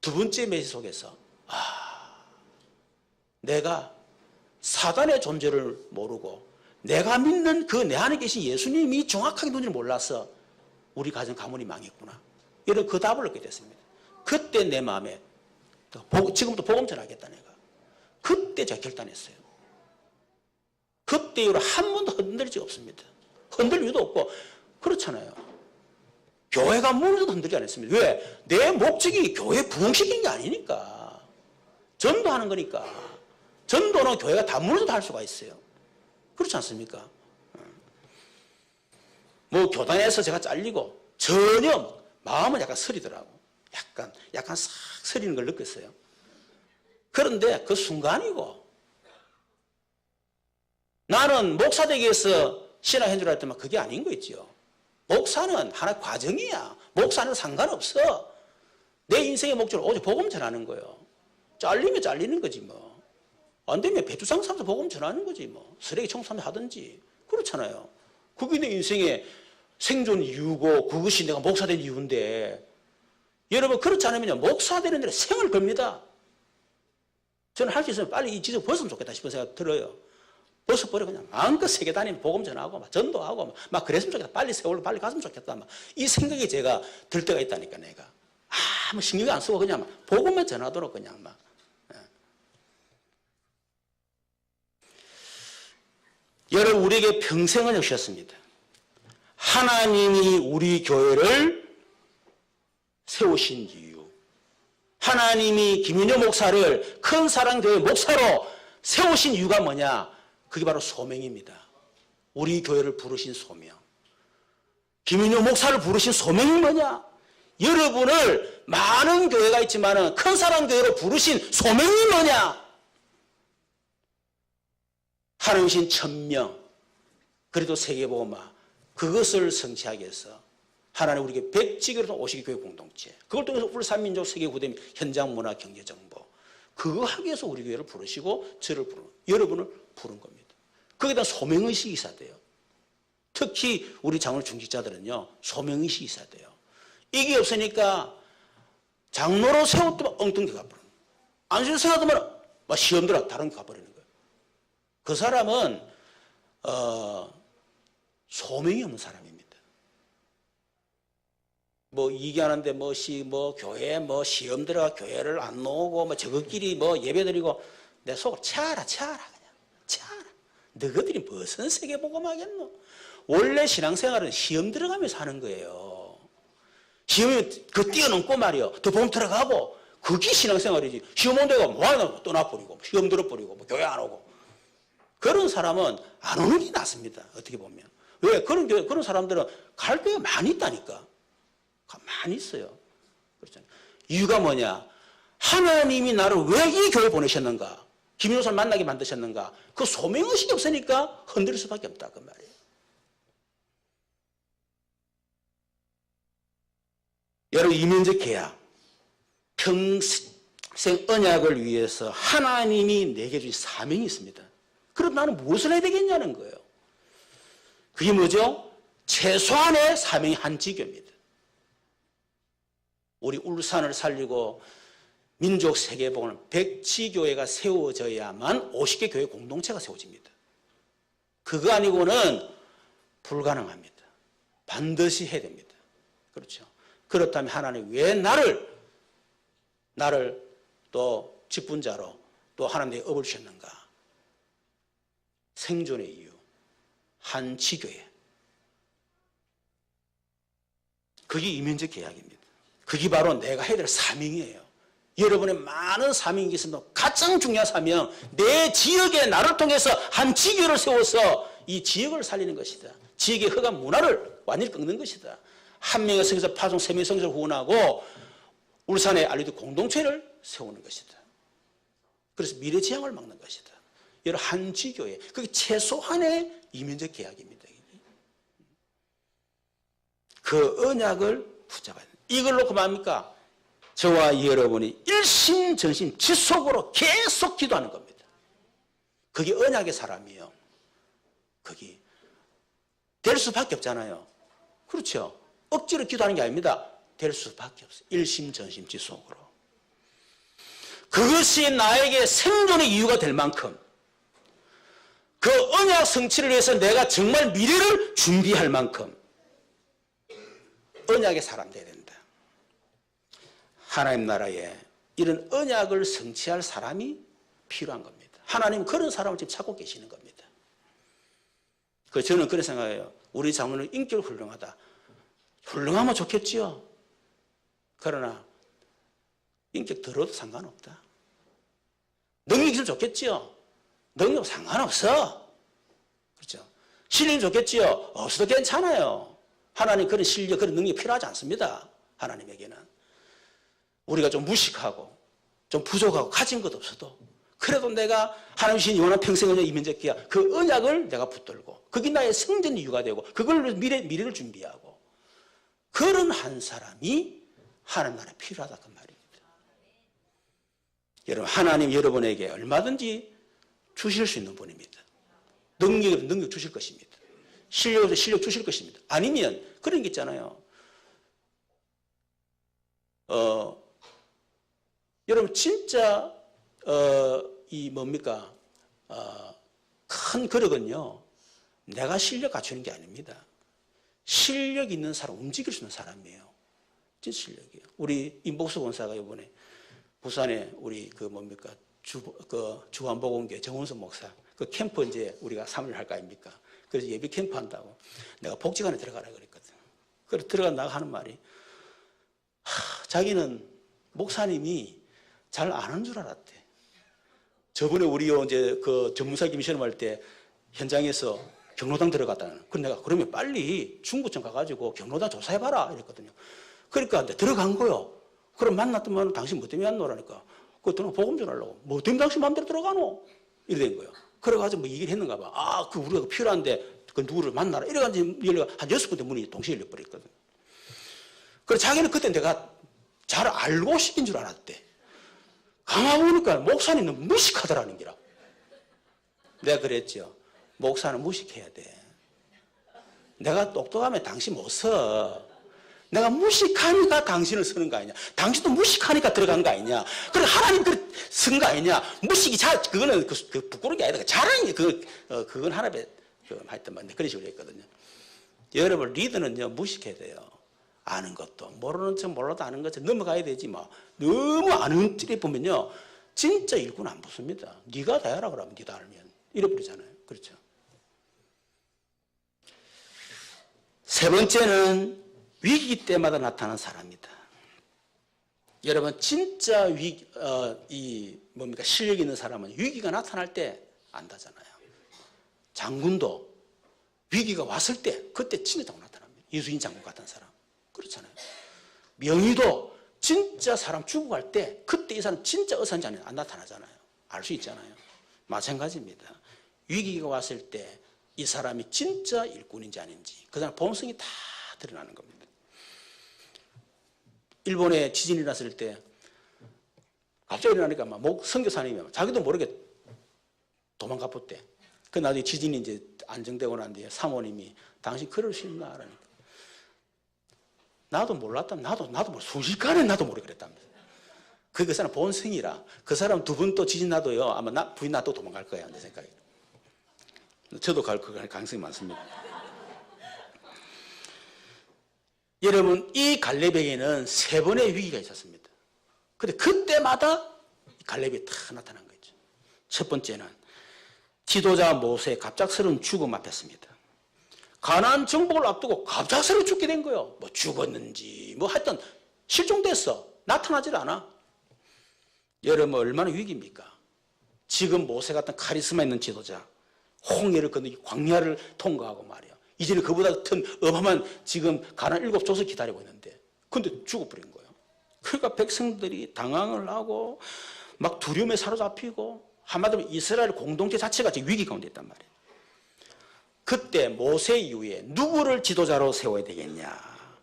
두 번째 메시지 속에서 내가 사단의 존재를 모르고 내가 믿는 그 내 안에 계신 예수님이 정확하게 누군지를 몰라서 우리 가정 가문이 망했구나. 이런 그 답을 얻게 됐습니다. 그때 내 마음에 지금부터 복음 전하겠다 내가. 그때 제가 결단했어요. 그때 이후로 한 번도 흔들릴 적이 없습니다. 흔들 이유도 없고 그렇잖아요. 교회가 무너져도 흔들리지 않았습니다. 왜? 내 목적이 교회 부흥시키는 게 아니니까. 전도하는 거니까. 전도는 교회가 다 무너져도 할 수가 있어요. 그렇지 않습니까? 뭐 교단에서 제가 잘리고 전혀 마음은 약간 서리더라고. 약간 싹 서리는 걸 느꼈어요. 그런데 그 순간이고 나는 목사 되기 위해서 신앙한 줄 알았더니 그게 아닌 거 있죠. 목사는 하나의 과정이야. 목사는 상관없어. 내 인생의 목적은 오직 복음 전하는 거예요. 잘리면 잘리는 거지 뭐. 안 되면 배추장 사면서 복음 전하는 거지 뭐. 쓰레기 청소하면 하든지. 그렇잖아요. 그게 내 인생의 생존 이유고 그것이 내가 목사 된 이유인데 여러분 그렇지 않으면 목사 되는 데는 생을 겁니다. 저는 할 수 있으면 빨리 이 지적 벗으면 좋겠다 싶은 생각 들어요. 벗어버려 그냥 마음껏 세계 다니면 복음 전하고 막 전도하고 막 그랬으면 좋겠다. 빨리 세월로 빨리 갔으면 좋겠다. 막 이 생각이 제가 들 때가 있다니까 내가. 뭐 신경 안 쓰고 그냥 막 복음만 전하도록 그냥 막. 여러분 우리에게 평생을 주셨습니다. 하나님이 우리 교회를 세우신 이유. 하나님이 김윤효 목사를 큰 사랑교회 목사로 세우신 이유가 뭐냐? 그게 바로 소명입니다. 우리 교회를 부르신 소명. 김윤효 목사를 부르신 소명이 뭐냐? 여러분을 많은 교회가 있지만 큰 사랑교회로 부르신 소명이 뭐냐? 하나님이신 1000명, 그래도 세계복음화, 그것을 성취하기 위해서 하나님 우리에게 백지교로 오시기 교회 공동체, 그걸 통해서 울산민족 세계구대 현장 문화 경제 정보, 그거 하기 위해서 우리 교회를 부르시고 저를 여러분을 부른 겁니다. 거기에 대한 소명의식이 있어야 돼요. 특히 우리 장로 중직자들은요, 소명의식이 있어야 돼요. 이게 없으니까 장로로 세웠더만 엉뚱히 가버리는 거예요. 안 세웠더만 막 시험 들어 다른 게 가버리는 거예요. 그 사람은 소명이 없는 사람입니다. 뭐 이기하는데 뭐 교회 시험 들어가 교회를 안 나오고 뭐 저것끼리 예배드리고 내 속을 채워라 그냥 채워라. 너희들이 무슨 세계복음하겠노? 원래 신앙생활은 시험 들어가면서 하는 거예요. 시험이 뛰어넘고 말이요. 더 복음 들어가고 그게 신앙생활이지. 시험 온 데가 뭐하나 떠나버리고 시험 들어버리고 교회 안 오고 그런 사람은 안 오는 게 낫습니다. 어떻게 보면. 왜? 그런 사람들은 갈 데가 많이 있다니까. 많이 있어요. 그렇잖아요. 이유가 뭐냐? 하나님이 나를 왜 이 교회 보내셨는가? 김윤호사를 만나게 만드셨는가? 그 소명의식이 없으니까 흔들릴 수밖에 없다. 그 말이에요. 여러분, 이면적 계약. 평생 언약을 위해서 하나님이 내게 주신 사명이 있습니다. 그럼 나는 무엇을 해야 되겠냐는 거예요. 그게 뭐죠? 최소한의 사명이 한 지교입니다. 우리 울산을 살리고 민족 세계복음을 100지교회가 세워져야만 50개 교회 공동체가 세워집니다. 그거 아니고는 불가능합니다. 반드시 해야 됩니다. 그렇죠. 그렇다면 하나님 왜 나를 또 직분자로 또 하나님의 업을 주셨는가? 생존의 이유, 한 지교회. 그게 이면적 계약입니다. 그게 바로 내가 해야 될 사명이에요. 여러분의 많은 사명이 있습니다. 가장 중요한 사명, 내 지역에 나를 통해서 한 지교를 세워서 이 지역을 살리는 것이다. 지역의 흑암 문화를 완전히 끊는 것이다. 한 명의 성에서 파송, 세 명의 성에서 후원하고 울산의 알리드 공동체를 세우는 것이다. 그래서 미래 재앙을 막는 것이다. 여러 한 지교회, 그게 최소한의 이면적 계약입니다. 그 언약을 붙잡아야 됩니다. 이걸 놓고 뭡니까? 저와 여러분이 일심전심 지속으로 계속 기도하는 겁니다. 그게 언약의 사람이에요. 그게 될 수밖에 없잖아요. 그렇죠. 억지로 기도하는 게 아닙니다. 될 수밖에 없어요. 일심전심 지속으로. 그것이 나에게 생존의 이유가 될 만큼 그 언약 성취를 위해서 내가 정말 미래를 준비할 만큼 언약의 사람 되어야 된다. 하나님 나라에 이런 언약을 성취할 사람이 필요한 겁니다. 하나님 그런 사람을 지금 찾고 계시는 겁니다. 저는 그런 생각해요. 우리 장로는 인격 훌륭하다. 훌륭하면 좋겠지요. 그러나 인격 더러워도 상관없다. 능력이 있으면 좋겠지요. 능력 상관없어. 그렇죠. 실력이 좋겠지요. 없어도 괜찮아요. 하나님 그런 실력, 그런 능력이 필요하지 않습니다. 하나님에게는. 우리가 좀 무식하고 좀 부족하고 가진 것 없어도 그래도 내가 하나님 주신 영원한 평생의 이면적 계약, 그 언약을 내가 붙들고 그게 나의 성전 이유가 되고 그걸 미래를 준비하고 그런 한 사람이 하나님 나라에 필요하다 그 말입니다. 여러분, 하나님 여러분에게 얼마든지 주실 수 있는 분입니다. 능력에도 능력 주실 것입니다. 실력에도 실력 주실 것입니다. 아니면 그런 게 있잖아요. 여러분 진짜 이 뭡니까? 큰 그릇은요. 내가 실력 갖추는 게 아닙니다. 실력 있는 사람, 움직일 수 있는 사람이에요. 진짜 실력이에요. 우리 임복수 권사가 이번에 부산에 우리 그 뭡니까? 주한복음교회 정원선 목사 그 캠프 이제 우리가 3일 할 거 아닙니까? 그래서 예비 캠프 한다고 내가 복지관에 들어가라 그랬거든. 그래서 들어간다고 하는 말이 자기는 목사님이 잘 아는 줄 알았대. 저번에 우리 이제 그 전문사 김 시험 할 때 현장에서 경로당 들어갔다는. 그래서 내가 그러면 빨리 중구청 가가지고 경로당 조사해봐라 이랬거든요. 그러니까 들어간 거요. 그럼 만났더만 당신 뭐 때문에 안 노라니까. 그랬더니 복음 전하려고. 뭐 때문에 당신 마음대로 들어가노? 이래 된 거예요. 그래가지고 뭐 얘기를 했는가 봐. 아, 그 우리가 필요한데 그 누구를 만나라. 이래가지고 열려가 한 6군데 문이 동시에 열려버렸거든. 그래서 자기는 그때 내가 잘 알고 시킨 줄 알았대. 가만 보니까 목사님은 무식하더라는 기라. 내가 그랬죠. 목사는 무식해야 돼. 내가 똑똑하면 당신 못 서. 내가 무식하니까 당신을 쓰는 거 아니냐. 당신도 무식하니까 들어간 거 아니냐. 그래 하나님 쓴 거 아니냐. 무식이 그거는 그 부끄러운 게 아니다. 자랑이 그건 하나님의 하여튼 뭐 그런 식으로 했거든요. 여러분 리더는요 무식해야 돼요. 아는 것도 모르는 척 몰라도 아는 것처럼 넘어가야 되지 뭐. 너무 아는 찌리 보면요 진짜 일꾼 안 붙습니다. 네가 다 해라 그러면 네가 알면 잃어버리잖아요. 그렇죠. 세 번째는 위기 때마다 나타나는 사람이다. 여러분 진짜 뭡니까 실력 있는 사람은 위기가 나타날 때 안다잖아요. 장군도 위기가 왔을 때 그때 진짜 나타납니다. 이수인 장군 같은 사람 그렇잖아요. 명의도 진짜 사람 죽고 갈 때 그때 이 사람 진짜 의사인지 안 나타나잖아요. 알 수 있잖아요. 마찬가지입니다. 위기가 왔을 때 이 사람이 진짜 일꾼인지 아닌지 그 사람 본성이 다 드러나는 겁니다. 일본에 지진이 났을 때 갑자기 일어나니까 막 선교사님이 자기도 모르게 도망가 봤대. 그 나중에 지진이 이제 안정되고 난 뒤에 사모님이 당신 그럴 수 있나? 라니까. 나도 몰랐다면 나도 순식간에 나도 모르게 그랬답니다. 그 사람 본성이라 그 사람 두 분 또 지진 나도요 아마 부인 놔도 도망갈 거예요. 내 생각에. 저도 갈 가능성이 많습니다. 여러분 이 갈렙에게는 3번의 위기가 있었습니다. 근데 그때마다 갈렙이 다 나타난 거죠. 첫 번째는 지도자 모세의 갑작스러운 죽음 앞이었습니다. 가나안 정복을 앞두고 갑작스럽게 죽게 된 거예요. 뭐 죽었는지 뭐 하여튼 실종됐어. 나타나질 않아. 여러분 얼마나 위기입니까? 지금 모세 같은 카리스마 있는 지도자 홍해를 건너기 광야를 통과하고 말이야. 이제는 그보다 같은 어마어마한 지금 가나안 7족을 기다리고 있는데 근데 죽어버린 거예요. 그러니까 백성들이 당황을 하고 막 두려움에 사로잡히고 한마디로 이스라엘 공동체 자체가 지금 위기 가운데 있단 말이에요. 그때 모세 이후에 누구를 지도자로 세워야 되겠냐.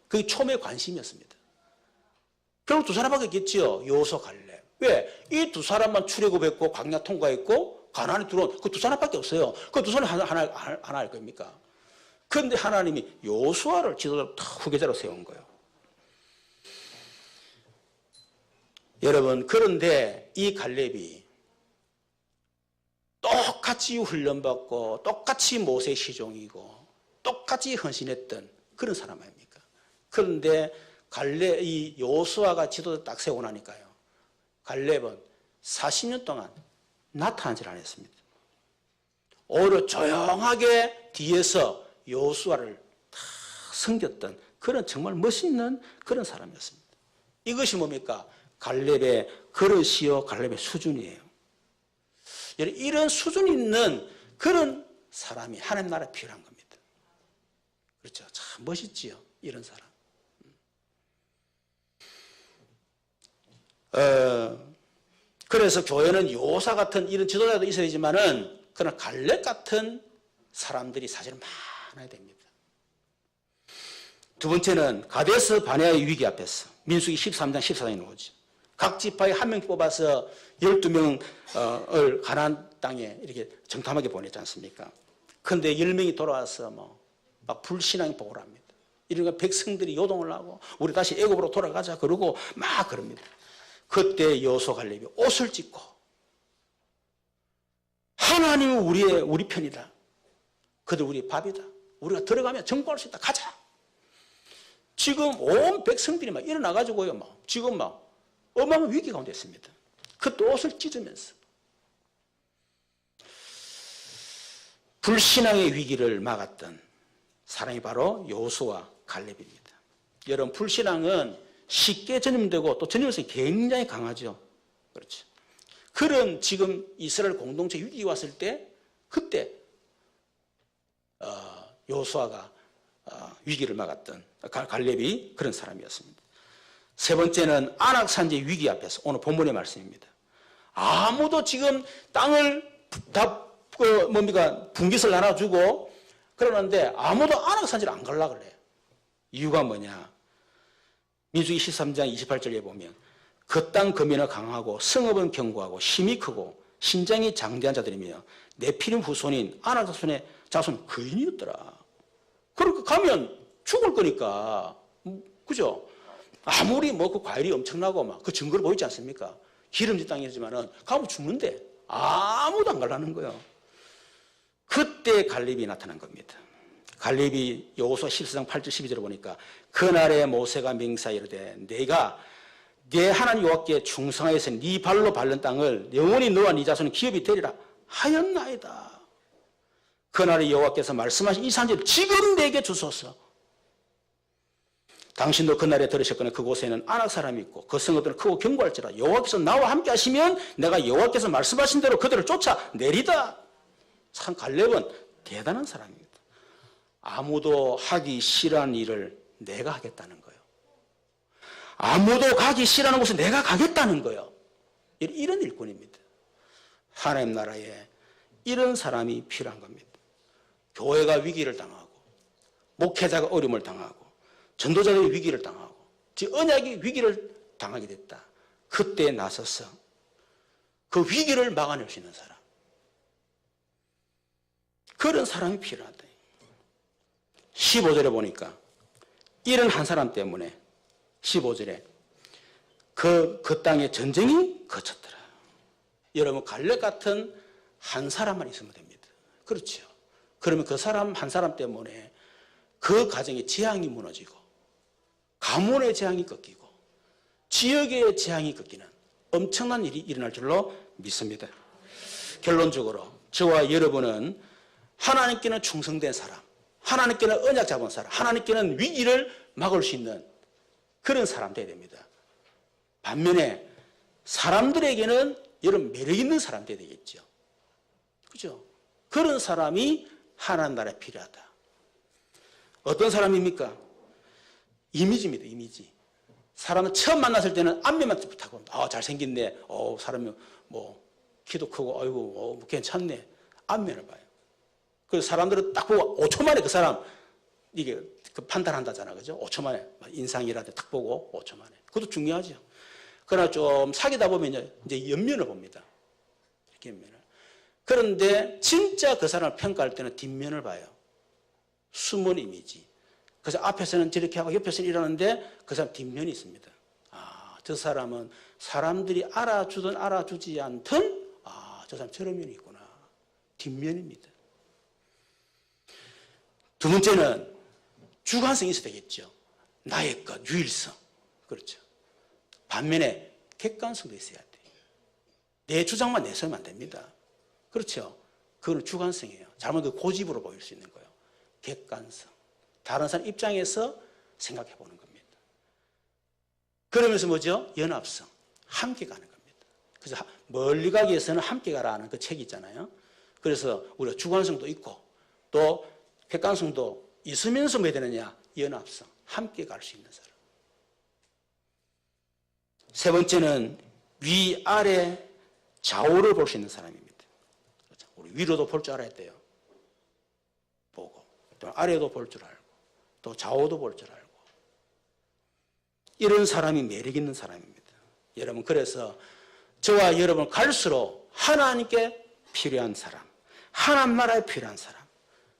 그게 처음에 관심이었습니다. 결국 두 사람밖에 없겠지요. 여호수아 갈렙. 왜? 이 두 사람만 출애굽했고 광야 통과했고 가나안에 들어온 그 두 사람밖에 없어요. 그 두 사람 하나 할 겁니까? 그런데 하나님이 여호수아를 지도자로 후계자로 세운 거예요. 여러분 그런데 이 갈렙이 똑같이 훈련받고 똑같이 모세의 시종이고 똑같이 헌신했던 그런 사람 아닙니까? 그런데 이 여호수아가 지도자 딱 세우고 나니까요. 갈렙은 40년 동안 나타나질 않았습니다. 오히려 조용하게 뒤에서 여호수아를 다 섬겼던 그런 정말 멋있는 그런 사람이었습니다. 이것이 뭡니까? 갈렙의 그릇이요 갈렙의 수준이에요. 이런 수준 있는 그런 사람이 하나님 나라에 필요한 겁니다. 그렇죠? 참 멋있지요. 이런 사람. 그래서 교회는 요사 같은 이런 지도자도 있어야지만은 그러나 갈렙 같은 사람들이 사실은 많아야 됩니다. 두 번째는 가데스 바네아의 위기 앞에서 민수기 13장 14장에 나오죠. 각 지파에 한 명 뽑아서 12명을 가나안 땅에 이렇게 정탐하게 보냈지 않습니까? 그런데 10명이 돌아와서 막 불신앙이 보고를 합니다. 이러니까 백성들이 요동을 하고 우리 다시 애굽으로 돌아가자 그러고 막 그럽니다. 그때 여호수아 갈렙이 옷을 찢고 하나님은 우리 편이다. 그들 우리 밥이다. 우리가 들어가면 정복할 수 있다. 가자. 지금 온 백성들이 막 일어나가지고요. 지금 어마어마한 위기 가운데 있습니다. 그때 옷을 찢으면서 불신앙의 위기를 막았던 사람이 바로 여호수아 갈렙입니다. 여러분 불신앙은 쉽게 전염되고 또 전염성이 굉장히 강하죠. 그렇죠. 그런 지금 이스라엘 공동체 위기가 왔을 때 그때 여호수아가 위기를 막았던 갈렙이 그런 사람이었습니다. 세 번째는 아낙산지 위기 앞에서 오늘 본문의 말씀입니다. 아무도 지금 땅을 다 분깃을 나눠주고 그러는데 아무도 아낙산지를 안 가려고 그래요. 이유가 뭐냐? 민수기 13장 28절에 보면 그 땅 거민은 강하고 성읍은 견고하고 힘이 크고 신장이 장대한 자들이며 네피림 후손인 아낙 자손 거인이었더라. 그렇게 가면 죽을 거니까 그죠? 아무리 그 과일이 엄청나고 그 증거를 보이지 않습니까? 기름진 땅이지만은 가면 죽는데 아무도 안 가려는 거예요. 그때 갈렙이 나타난 겁니다. 갈렙이 여호수아 14장 8절 12절을 보니까 그날에 모세가 맹세하여 이르되 내가 네 하나님 여호와께 충성하여서 네 발로 밟는 땅을 영원히 너와 네 자손이 기업이 되리라 하였나이다. 그날에 여호와께서 말씀하신 이 산지를 지금 내게 주소서. 당신도 그날에 들으셨거나 그곳에는 아낙 사람이 있고 그 성읍들은 크고 견고할지라 여호와께서 나와 함께 하시면 내가 여호와께서 말씀하신 대로 그들을 쫓아내리다. 참 갈렙은 대단한 사람입니다. 아무도 하기 싫어하는 일을 내가 하겠다는 거예요. 아무도 가기 싫어하는 곳에 내가 가겠다는 거예요. 이런 일꾼입니다. 하나님 나라에 이런 사람이 필요한 겁니다. 교회가 위기를 당하고 목회자가 어려움을 당하고 전도자들이 위기를 당하고 즉 언약이 위기를 당하게 됐다. 그때 나서서 그 위기를 막아낼 수 있는 사람. 그런 사람이 필요하다. 15절에 보니까 이런 한 사람 때문에 15절에 그 땅에 전쟁이 거쳤더라. 여러분 갈렙 같은 한 사람만 있으면 됩니다. 그렇죠. 그러면 그 사람 한 사람 때문에 그 가정의 재앙이 무너지고 가문의 재앙이 꺾이고 지역의 재앙이 꺾이는 엄청난 일이 일어날 줄로 믿습니다. 결론적으로 저와 여러분은 하나님께는 충성된 사람, 하나님께는 언약 잡은 사람, 하나님께는 위기를 막을 수 있는 그런 사람 되어야 됩니다. 반면에 사람들에게는 여러분 매력 있는 사람 되어야 되겠죠. 그죠? 그런 사람이 하나님 나라에 필요하다. 어떤 사람입니까? 이미지입니다. 이미지. 사람은 처음 만났을 때는 안면만 부탁하고 잘생겼네. 사람이 키도 크고 아이고 괜찮네. 안면을 봐요. 그래서 사람들은 딱 보고 5초 만에 그 사람 이게 판단한다잖아. 그죠? 5초 만에 인상이라도 딱 보고 5초 만에. 그것도 중요하죠. 그러나 좀 사귀다 보면 이제 옆면을 봅니다. 이렇게 옆면을. 그런데 진짜 그 사람을 평가할 때는 뒷면을 봐요. 숨은 이미지. 그래서 앞에서는 저렇게 하고 옆에서는 이러는데 그 사람 뒷면이 있습니다. 저 사람은 사람들이 알아주든 알아주지 않든 저 사람 저런 면이 있구나. 뒷면입니다. 두 번째는 주관성이 있어야 되겠죠. 나의 것, 유일성. 그렇죠. 반면에 객관성도 있어야 돼요. 내 주장만 내세우면 안 됩니다. 그렇죠. 그건 주관성이에요. 잘못하면 고집으로 보일 수 있는 거예요. 객관성. 다른 사람 입장에서 생각해 보는 겁니다. 그러면서 뭐죠? 연합성. 함께 가는 겁니다. 그래서 멀리 가기 위해서는 함께 가라는 그 책이 있잖아요. 그래서 우리가 주관성도 있고 또 객관성도 있으면서 뭐 해야 되느냐? 연합성. 함께 갈 수 있는 사람. 세 번째는 위아래 좌우를 볼 수 있는 사람입니다. 그렇죠? 우리 위로도 볼 줄 알아야 돼요. 보고 또 아래도 볼 줄 알고 또 좌우도 볼 줄 알고 이런 사람이 매력 있는 사람입니다. 여러분 그래서 저와 여러분 갈수록 하나님께 필요한 사람, 하나님 나라에 필요한 사람,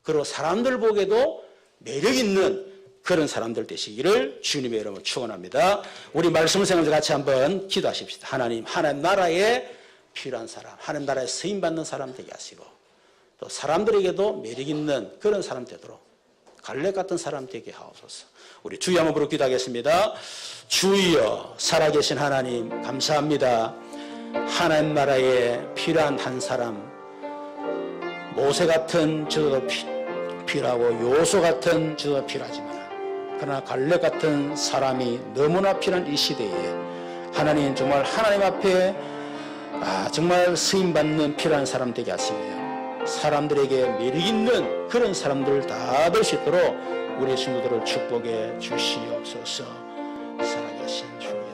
그리고 사람들 보기에도 매력 있는 그런 사람들 되시기를 주님의 이름으로 축원합니다. 우리 말씀을 생각해서 같이 한번 기도하십시다. 하나님 나라에 필요한 사람, 하나님 나라에 쓰임 받는 사람 되게 하시고 또 사람들에게도 매력 있는 그런 사람 되도록 갈렙 같은 사람 되게 하옵소서. 우리 주여 한번 부르고 기도하겠습니다. 주여 살아계신 하나님 감사합니다. 하나님 나라에 필요한 한 사람, 모세 같은 저도 필요하고 요소 같은 저도 필요하지만 그러나 갈렙 같은 사람이 너무나 필요한 이 시대에 하나님 정말 하나님 앞에 정말 쓰임받는 필요한 사람 되게 하시며 사람들에게 매력 있는 그런 사람들을 다 될 수 있도록 우리 친구들을 축복해 주시옵소서. 살아계신 주